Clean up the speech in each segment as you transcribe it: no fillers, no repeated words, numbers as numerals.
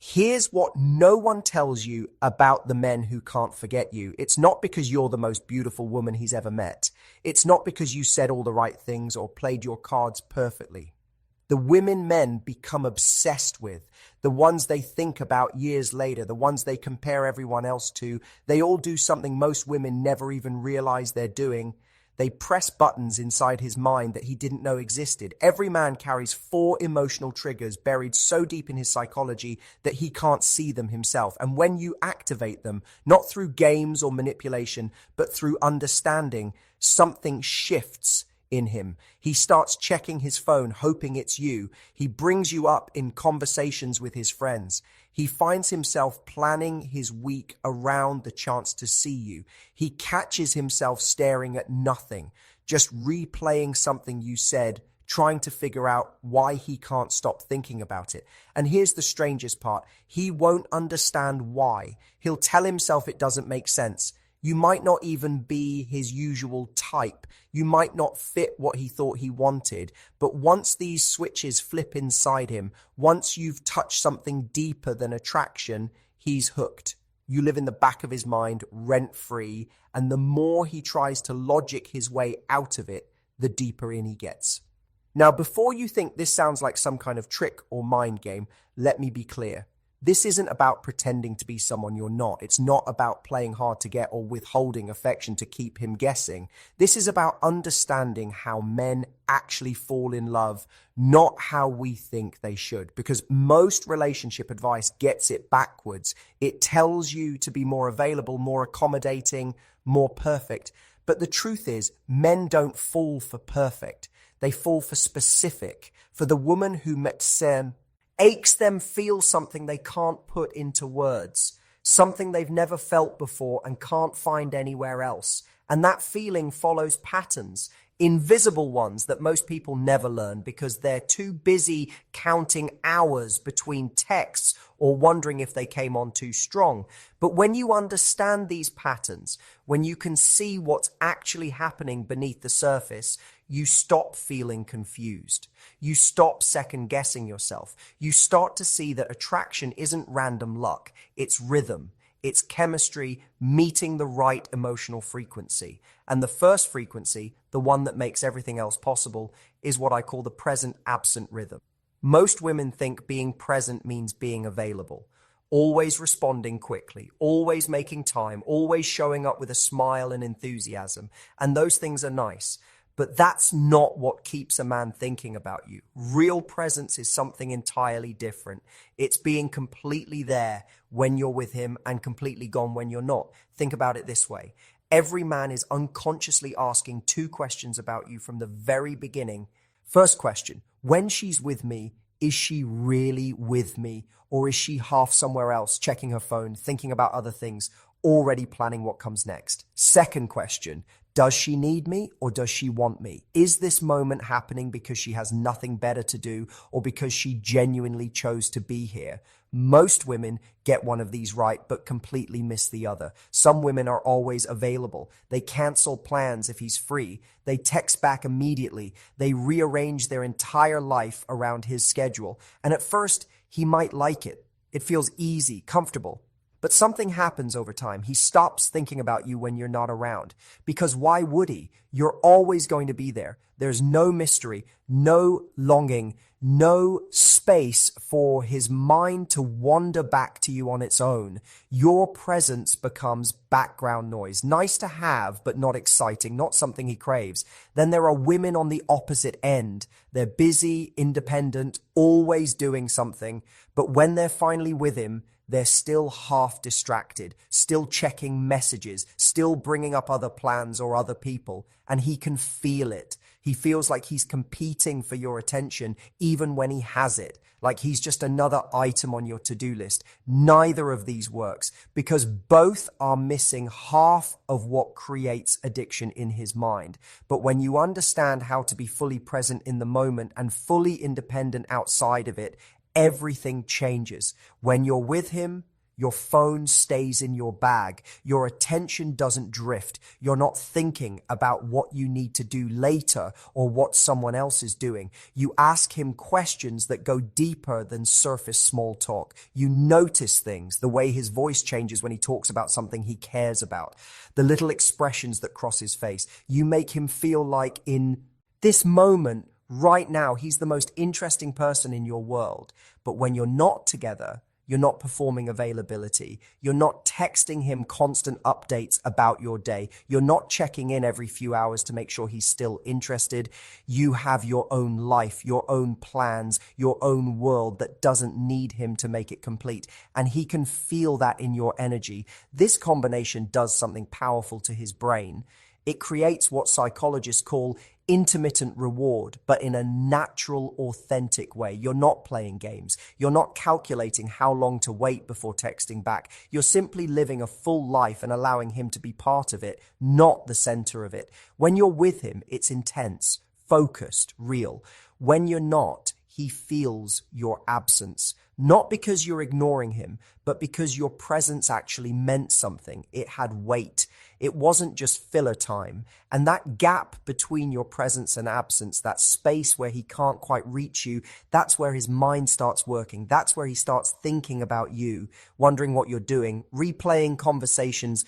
Here's what no one tells you about the men who can't forget you. It's not because you're the most beautiful woman he's ever met. It's not because you said all the right things or played your cards perfectly. The women men become obsessed with, the ones they think about years later, the ones they compare everyone else to, they all do something most women never even realize they're doing. They press buttons inside his mind that he didn't know existed. Every man carries 4 emotional triggers buried so deep in his psychology that he can't see them himself. And when you activate them, not through games or manipulation, but through understanding, something shifts in him. He starts checking his phone, hoping it's you. He brings you up in conversations with his friends. He finds himself planning his week around the chance to see you. He catches himself staring at nothing, just replaying something you said, trying to figure out why he can't stop thinking about it. And here's the strangest part. He won't understand why. He'll tell himself it doesn't make sense. You might not even be his usual type. You might not fit what he thought he wanted. But once these switches flip inside him, once you've touched something deeper than attraction, he's hooked. You live in the back of his mind, rent-free, and the more he tries to logic his way out of it, the deeper in he gets. Now, before you think this sounds like some kind of trick or mind game, let me be clear. This isn't about pretending to be someone you're not. It's not about playing hard to get or withholding affection to keep him guessing. This is about understanding how men actually fall in love, not how we think they should. Because most relationship advice gets it backwards. It tells you to be more available, more accommodating, more perfect. But the truth is, men don't fall for perfect. They fall for specific. For the woman who makes them feel something they can't put into words, something they've never felt before and can't find anywhere else. And that feeling follows patterns, invisible ones that most people never learn because they're too busy counting hours between texts or wondering if they came on too strong. But when you understand these patterns, when you can see what's actually happening beneath the surface, you stop feeling confused. You stop second guessing yourself. You start to see that attraction isn't random luck. It's rhythm. It's chemistry meeting the right emotional frequency. And the first frequency, the one that makes everything else possible, is what I call the present-absent rhythm. Most women think being present means being available, always responding quickly, always making time, always showing up with a smile and enthusiasm. And those things are nice. But that's not what keeps a man thinking about you. Real presence is something entirely different. It's being completely there when you're with him and completely gone when you're not. Think about it this way. Every man is unconsciously asking 2 questions about you from the very beginning. First question, when she's with me, is she really with me? Or is she half somewhere else, checking her phone, thinking about other things, already planning what comes next? Second question, does she need me or does she want me? Is this moment happening because she has nothing better to do or because she genuinely chose to be here? Most women get one of these right but completely miss the other. Some women are always available. They cancel plans if he's free. They text back immediately. They rearrange their entire life around his schedule. And at first, he might like it. It feels easy, comfortable. But something happens over time. He stops thinking about you when you're not around. Because why would he? You're always going to be there. There's no mystery, no longing, no space for his mind to wander back to you on its own. Your presence becomes background noise. Nice to have, but not exciting, not something he craves. Then there are women on the opposite end. They're busy, independent, always doing something. But when they're finally with him, they're still half distracted, still checking messages, still bringing up other plans or other people, and he can feel it. He feels like he's competing for your attention even when he has it, like he's just another item on your to-do list. Neither of these works because both are missing half of what creates addiction in his mind. But when you understand how to be fully present in the moment and fully independent outside of it, everything changes. When you're with him, Your phone stays in your bag. Your attention doesn't drift. You're not thinking about what you need to do later or what someone else is doing. You ask him questions that go deeper than surface small talk. You notice things, the way his voice changes when he talks about something he cares about, the little expressions that cross his face. You make him feel like in this moment, right now, he's the most interesting person in your world. But when you're not together, you're not performing availability. You're not texting him constant updates about your day. You're not checking in every few hours to make sure he's still interested. You have your own life, your own plans, your own world that doesn't need him to make it complete. And he can feel that in your energy. This combination does something powerful to his brain. It creates what psychologists call intermittent reward, but in a natural, authentic way. You're not playing games. You're not calculating how long to wait before texting back. You're simply living a full life and allowing him to be part of it, not the center of it. When you're with him, it's intense, focused, real. When you're not, he feels your absence. Not because you're ignoring him, but because your presence actually meant something. It had weight. It wasn't just filler time. And that gap between your presence and absence, that space where he can't quite reach you, that's where his mind starts working. That's where he starts thinking about you, wondering what you're doing, replaying conversations,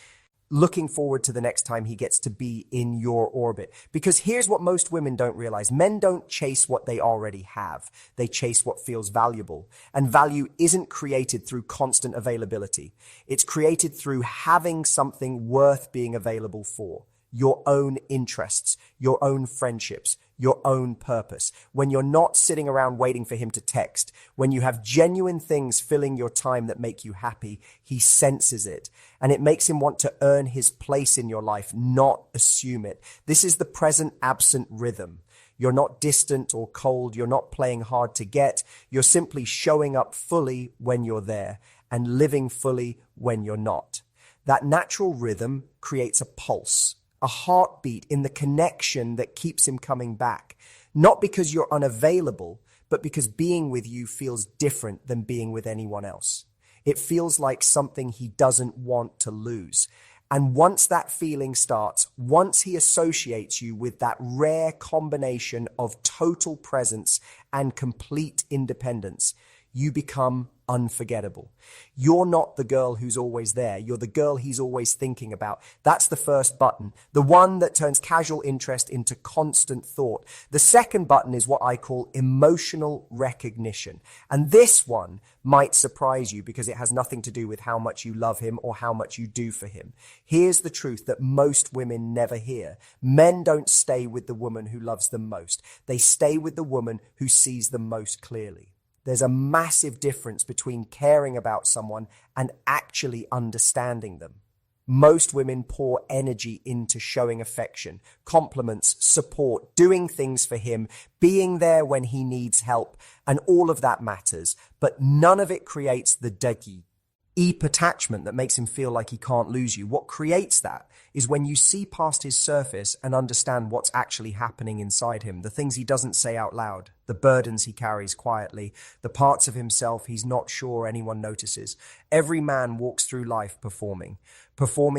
looking forward to the next time he gets to be in your orbit. Because here's what most women don't realize. Men don't chase what they already have. They chase what feels valuable. And value isn't created through constant availability. It's created through having something worth being available for. Your own interests, your own friendships, your own purpose. When you're not sitting around waiting for him to text, when you have genuine things filling your time that make you happy, he senses it. And it makes him want to earn his place in your life, not assume it. This is the present-absent rhythm. You're not distant or cold. You're not playing hard to get. You're simply showing up fully when you're there and living fully when you're not. That natural rhythm creates a pulse, a heartbeat in the connection that keeps him coming back. Not because you're unavailable, but because being with you feels different than being with anyone else. It feels like something he doesn't want to lose. And once that feeling starts, once he associates you with that rare combination of total presence and complete independence, you become unforgettable. You're not the girl who's always there. You're the girl he's always thinking about. That's the first button, the one that turns casual interest into constant thought. The second button is what I call emotional recognition. And this one might surprise you because it has nothing to do with how much you love him or how much you do for him. Here's the truth that most women never hear. Men don't stay with the woman who loves them most. They stay with the woman who sees them most clearly. There's a massive difference between caring about someone and actually understanding them. Most women pour energy into showing affection, compliments, support, doing things for him, being there when he needs help, and all of that matters. But none of it creates the deep attachment that makes him feel like he can't lose you. What creates that is when you see past his surface and understand what's actually happening inside him, the things he doesn't say out loud, the burdens he carries quietly, the parts of himself he's not sure anyone notices. Every man walks through life performing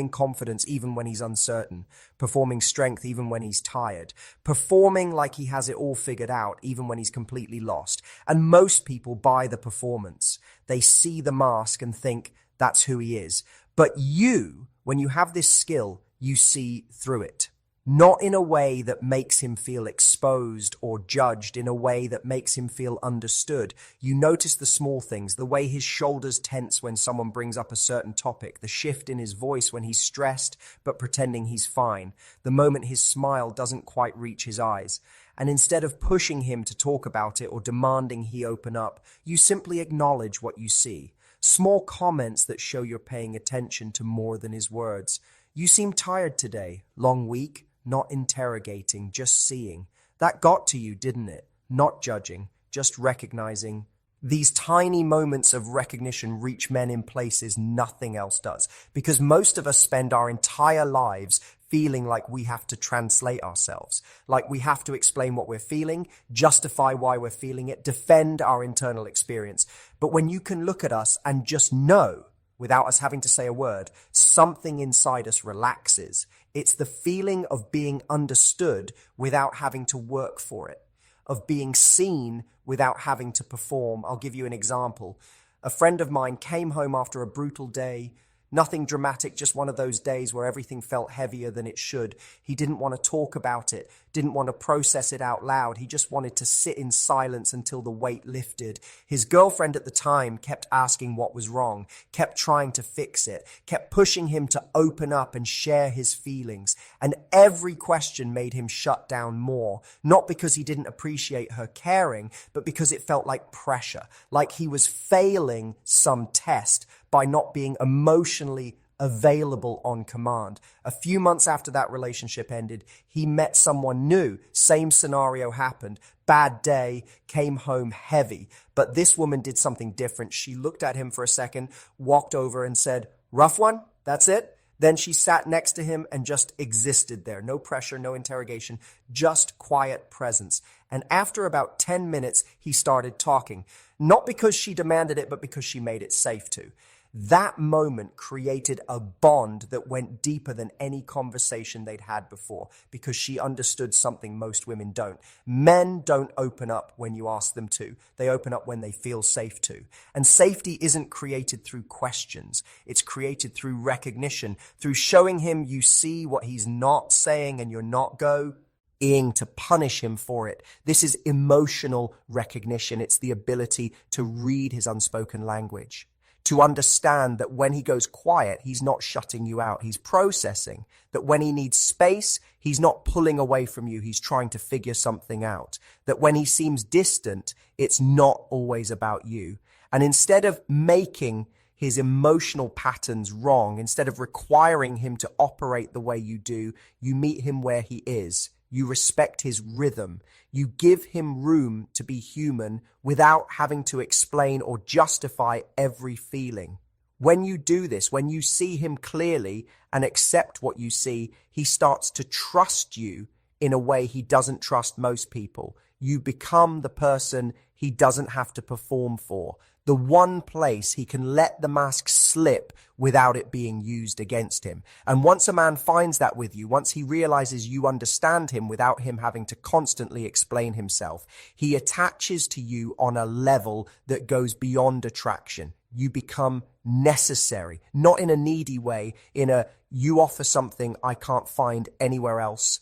confidence even when he's uncertain, performing strength even when he's tired, performing like he has it all figured out even when he's completely lost. And most people buy the performance. They see the mask and think that's who he is. But you, when you have this skill, you see through it. Not in a way that makes him feel exposed or judged, in a way that makes him feel understood. You notice the small things, the way his shoulders tense when someone brings up a certain topic, the shift in his voice when he's stressed but pretending he's fine, the moment his smile doesn't quite reach his eyes. And instead of pushing him to talk about it or demanding he open up, you simply acknowledge what you see. Small comments that show you're paying attention to more than his words. You seem tired today. Long week? Not interrogating, just seeing. That got to you, didn't it? Not judging, just recognizing. These tiny moments of recognition reach men in places nothing else does, because most of us spend our entire lives feeling like we have to translate ourselves, like we have to explain what we're feeling, justify why we're feeling it, defend our internal experience. But when you can look at us and just know without us having to say a word, something inside us relaxes. It's the feeling of being understood without having to work for it, of being seen without having to perform. I'll give you an example. A friend of mine came home after a brutal day. Nothing dramatic, just one of those days where everything felt heavier than it should. He didn't want to talk about it, didn't want to process it out loud. He just wanted to sit in silence until the weight lifted. His girlfriend at the time kept asking what was wrong, kept trying to fix it, kept pushing him to open up and share his feelings. And every question made him shut down more, not because he didn't appreciate her caring, but because it felt like pressure, like he was failing some test by not being emotionally available on command. A few months after that relationship ended, he met someone new. Same scenario happened. Bad day, came home heavy. But this woman did something different. She looked at him for a second, walked over and said, "Rough one? That's it?" Then she sat next to him and just existed there. No pressure, no interrogation, just quiet presence. And after about 10 minutes, he started talking. Not because she demanded it, but because she made it safe to. That moment created a bond that went deeper than any conversation they'd had before, because she understood something most women don't. Men don't open up when you ask them to. They open up when they feel safe to. And safety isn't created through questions. It's created through recognition, through showing him you see what he's not saying and you're not going to punish him for it. This is emotional recognition. It's the ability to read his unspoken language, to understand that when he goes quiet, he's not shutting you out. He's processing. That when he needs space, he's not pulling away from you. He's trying to figure something out. That when he seems distant, it's not always about you. And instead of making his emotional patterns wrong, instead of requiring him to operate the way you do, you meet him where he is. You respect his rhythm. You give him room to be human without having to explain or justify every feeling. When you do this, when you see him clearly and accept what you see, he starts to trust you in a way he doesn't trust most people. You become the person he doesn't have to perform for. The one place he can let the mask slip without it being used against him. And once a man finds that with you, once he realizes you understand him without him having to constantly explain himself, he attaches to you on a level that goes beyond attraction. You become necessary, not in a needy way, in a you offer something I can't find anywhere else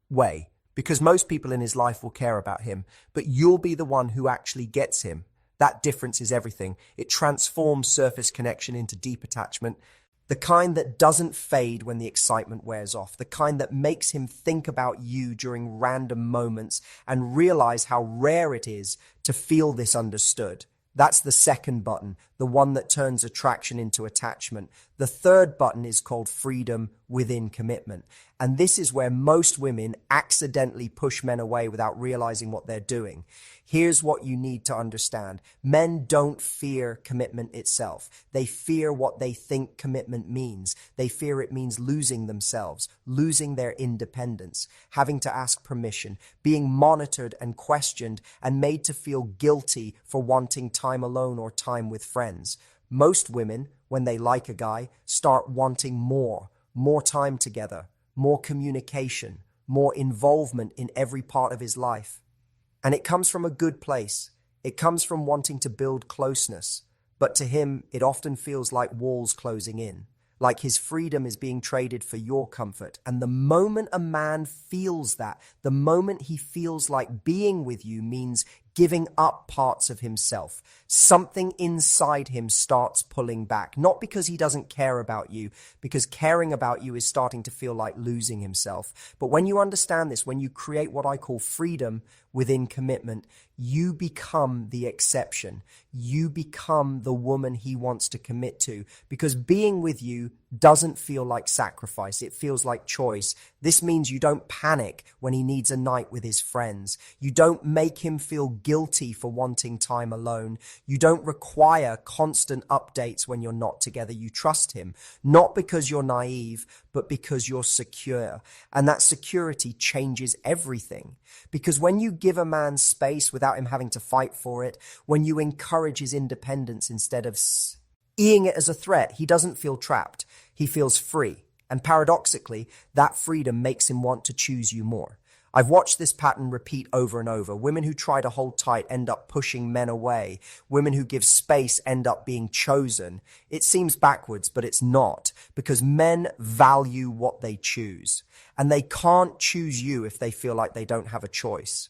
way. Because most people in his life will care about him, but you'll be the one who actually gets him. That difference is everything. It transforms surface connection into deep attachment, the kind that doesn't fade when the excitement wears off, the kind that makes him think about you during random moments and realize how rare it is to feel this understood. That's the second button, the one that turns attraction into attachment. The third button is called freedom within commitment. And this is where most women accidentally push men away without realizing what they're doing. Here's what you need to understand. Men don't fear commitment itself. They fear what they think commitment means. They fear it means losing themselves, losing their independence, having to ask permission, being monitored and questioned and made to feel guilty for wanting time alone or time with friends. Most women, when they like a guy, start wanting more time together, more communication, more involvement in every part of his life. And it comes from a good place. It comes from wanting to build closeness. But to him, it often feels like walls closing in, like his freedom is being traded for your comfort. And the moment a man feels that, the moment he feels like being with you means giving up parts of himself, something inside him starts pulling back. Not because he doesn't care about you, because caring about you is starting to feel like losing himself. But when you understand this, when you create what I call freedom within commitment, you become the exception. You become the woman he wants to commit to, because being with you doesn't feel like sacrifice. It feels like choice. This means you don't panic when he needs a night with his friends. You don't make him feel guilty for wanting time alone. You don't require constant updates when you're not together. You trust him, not because you're naive, but because you're secure. And that security changes everything. Because when you give a man space without him having to fight for it, when you encourage his independence instead of seeing it as a threat, he doesn't feel trapped. He feels free. And paradoxically, that freedom makes him want to choose you more. I've watched this pattern repeat over and over. Women who try to hold tight end up pushing men away. Women who give space end up being chosen. It seems backwards, but it's not, because men value what they choose. And they can't choose you if they feel like they don't have a choice.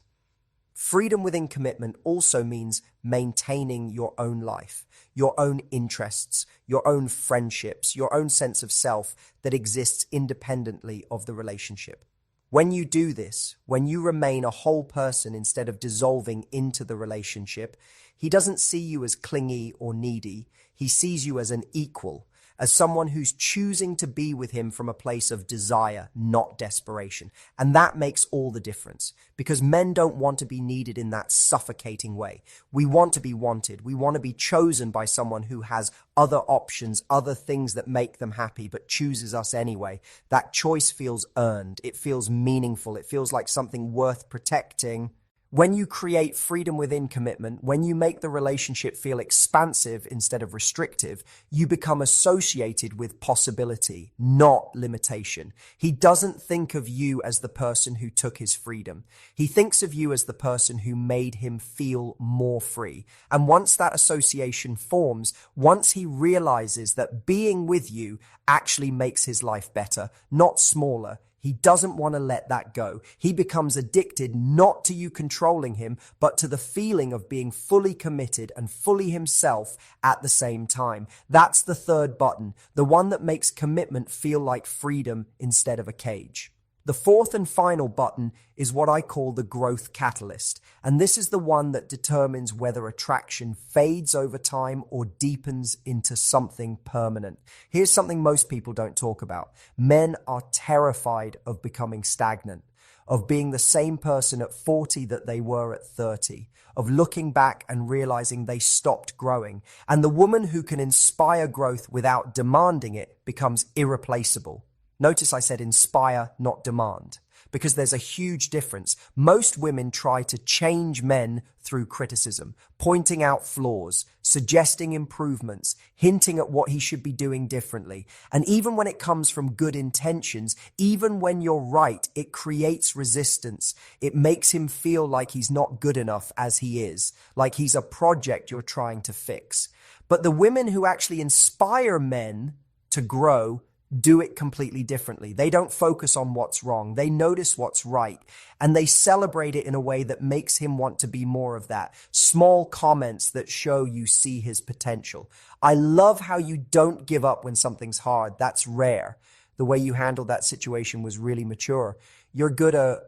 Freedom within commitment also means maintaining your own life, your own interests, your own friendships, your own sense of self that exists independently of the relationship. When you do this, when you remain a whole person instead of dissolving into the relationship, he doesn't see you as clingy or needy. He sees you as an equal, as someone who's choosing to be with him from a place of desire, not desperation. And that makes all the difference, because men don't want to be needed in that suffocating way. We want to be wanted. We want to be chosen by someone who has other options, other things that make them happy, but chooses us anyway. That choice feels earned. It feels meaningful. It feels like something worth protecting. When you create freedom within commitment, when you make the relationship feel expansive instead of restrictive, you become associated with possibility, not limitation. He doesn't think of you as the person who took his freedom. He thinks of you as the person who made him feel more free. And once that association forms, once he realizes that being with you actually makes his life better, not smaller, he doesn't want to let that go. He becomes addicted not to you controlling him, but to the feeling of being fully committed and fully himself at the same time. That's the third button, the one that makes commitment feel like freedom instead of a cage. The fourth and final button is what I call the growth catalyst, and this is the one that determines whether attraction fades over time or deepens into something permanent. Here's something most people don't talk about. Men are terrified of becoming stagnant, of being the same person at 40 that they were at 30, of looking back and realizing they stopped growing. And the woman who can inspire growth without demanding it becomes irreplaceable. Notice I said inspire, not demand, because there's a huge difference. Most women try to change men through criticism, pointing out flaws, suggesting improvements, hinting at what he should be doing differently. And even when it comes from good intentions, even when you're right, it creates resistance. It makes him feel like he's not good enough as he is, like he's a project you're trying to fix. But the women who actually inspire men to grow do it completely differently. They don't focus on what's wrong. They notice what's right, and they celebrate it in a way that makes him want to be more of that. Small comments that show you see his potential. I love how you don't give up when something's hard. That's rare. The way you handled that situation was really mature. You're good at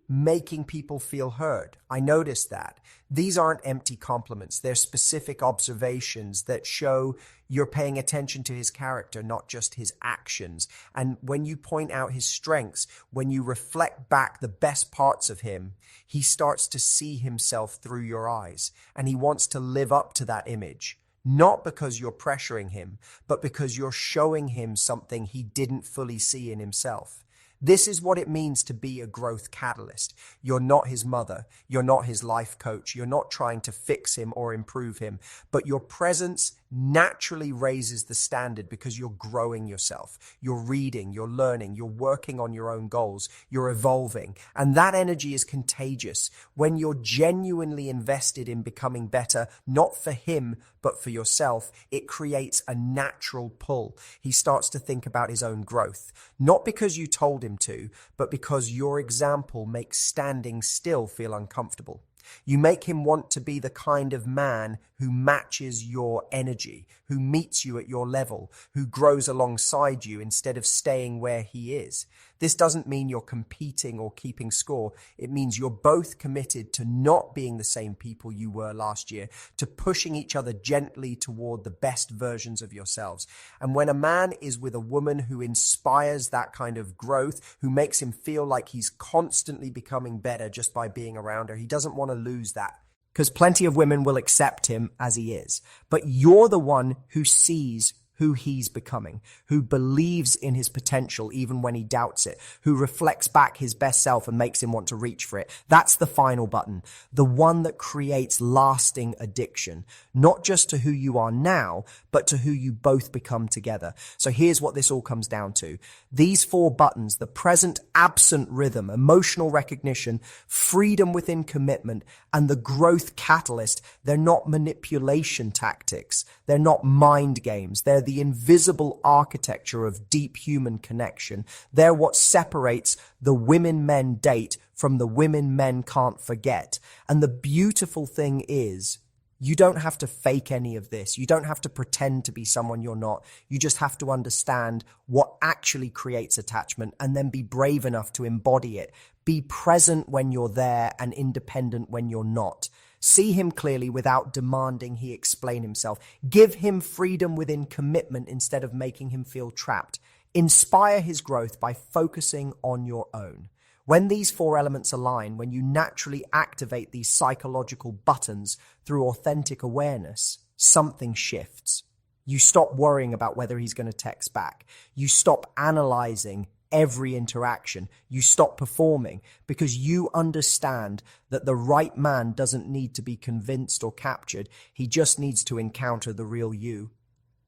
making people feel heard. I noticed that. These aren't empty compliments. They're specific observations that show you're paying attention to his character, not just his actions. And when you point out his strengths, when you reflect back the best parts of him, he starts to see himself through your eyes, and he wants to live up to that image. Not because you're pressuring him, but because you're showing him something he didn't fully see in himself. This is what it means to be a growth catalyst. You're not his mother. You're not his life coach. You're not trying to fix him or improve him. But your presence naturally raises the standard because you're growing yourself. You're reading, you're learning, you're working on your own goals, you're evolving. And that energy is contagious when you're genuinely invested in becoming better, not for him, but for yourself. It creates a natural pull. He starts to think about his own growth, not because you told him to, but because your example makes standing still feel uncomfortable. You make him want to be the kind of man who matches your energy, who meets you at your level, who grows alongside you instead of staying where he is. This doesn't mean you're competing or keeping score. It means you're both committed to not being the same people you were last year, to pushing each other gently toward the best versions of yourselves. And when a man is with a woman who inspires that kind of growth, who makes him feel like he's constantly becoming better just by being around her, he doesn't want to lose that. Because plenty of women will accept him as he is. But you're the one who sees who he's becoming, who believes in his potential even when he doubts it, who reflects back his best self and makes him want to reach for it. That's the final button, the one that creates lasting addiction, not just to who you are now, but to who you both become together. So here's what this all comes down to. These 4 buttons, the present absent rhythm, emotional recognition, freedom within commitment, and the growth catalyst, they're not manipulation tactics. They're not mind games. They're the invisible architecture of deep human connection. They're what separates the women men date from the women men can't forget. And the beautiful thing is, you don't have to fake any of this. You don't have to pretend to be someone you're not. You just have to understand what actually creates attachment and then be brave enough to embody it. Be present when you're there and independent when you're not. See him clearly without demanding he explain himself. Give him freedom within commitment instead of making him feel trapped. Inspire his growth by focusing on your own. When these 4 elements align, when you naturally activate these psychological buttons through authentic awareness, something shifts. You stop worrying about whether he's going to text back. You stop analyzing every interaction. You stop performing because you understand that the right man doesn't need to be convinced or captured. He just needs to encounter the real you.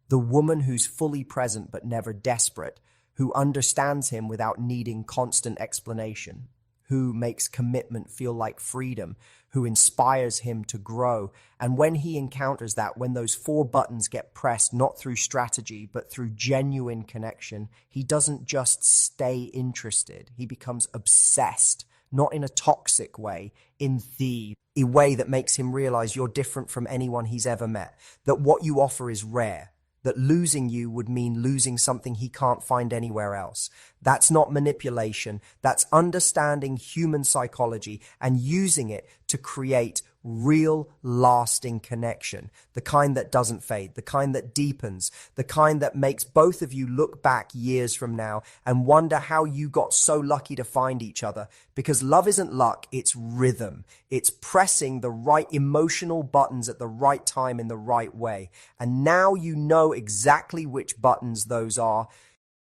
The woman who's fully present but never desperate, who understands him without needing constant explanation, who makes commitment feel like freedom, who inspires him to grow. And when he encounters that, when those 4 buttons get pressed, not through strategy, but through genuine connection, he doesn't just stay interested. He becomes obsessed, not in a toxic way, in a way that makes him realize you're different from anyone he's ever met, that what you offer is rare, that losing you would mean losing something he can't find anywhere else. That's not manipulation. That's understanding human psychology and using it to create real, lasting connection. The kind that doesn't fade, the kind that deepens, the kind that makes both of you look back years from now and wonder how you got so lucky to find each other. Because love isn't luck, it's rhythm. It's pressing the right emotional buttons at the right time in the right way. And now you know exactly which buttons those are.